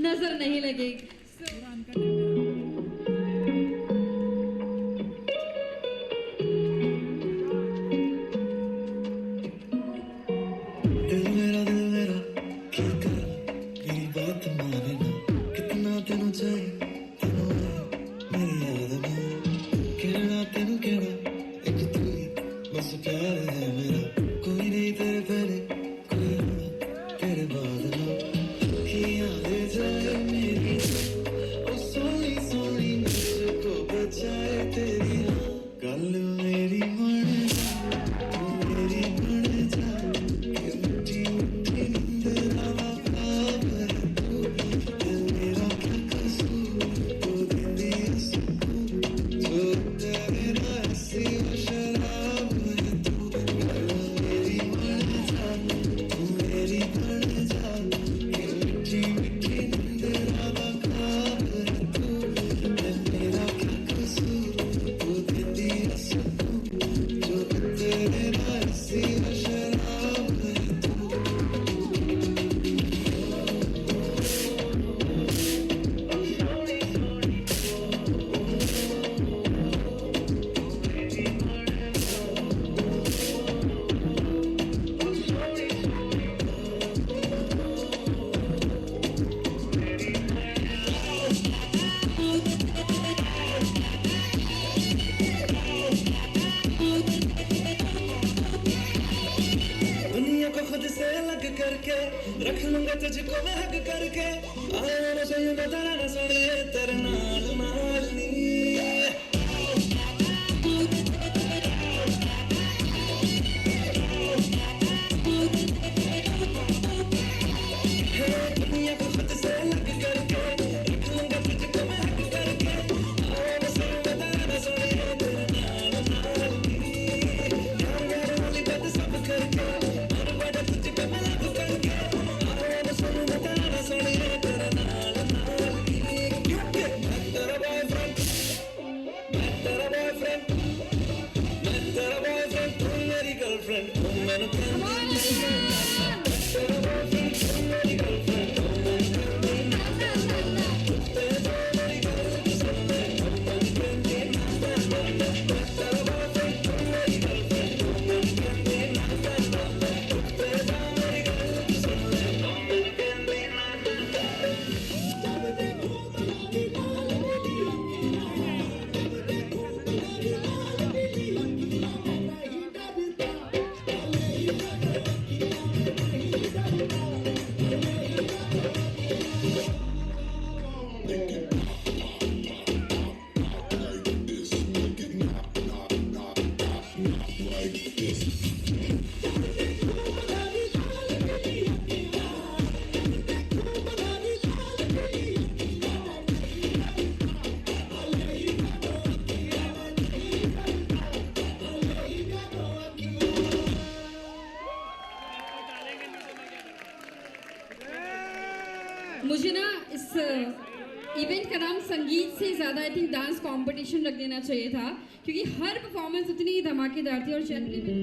नजर नहीं लगेगी। दिल मेरा क्या कर मेरी बात माने ना कितना तेनू चाहिए तेनू मेरी याद ना कहना तेनू कहना एक तू ही बस प्यार है मेरा कोई नहीं तेरे पहले कोई ना तेरे बाद ना कि याद जाए मेरी ओ सोनी सोनी मुझको बचाए तेरी गल मेरी मन तू मेरी बन जा खुद से अलग करके रख लूंगा तुझको मैं हक करके आया ना चाहिए मैं तेरा ना सुनिए तेरे नाल नाल नी दुनिया को खुद से अलग करके रख लूंगा तुझको मैं हक करके आया ना चाहिए मैं तेरा ना सुनिए तेरे नाल नाल नी मेरे वाली बात सब करके मुझे ना इस इवेंट का नाम संगीत से ज़्यादा आई थिंक डांस कंपटीशन रख देना चाहिए था, क्योंकि हर परफॉर्मेंस उतनी ही धमाकेदार थी और जनरली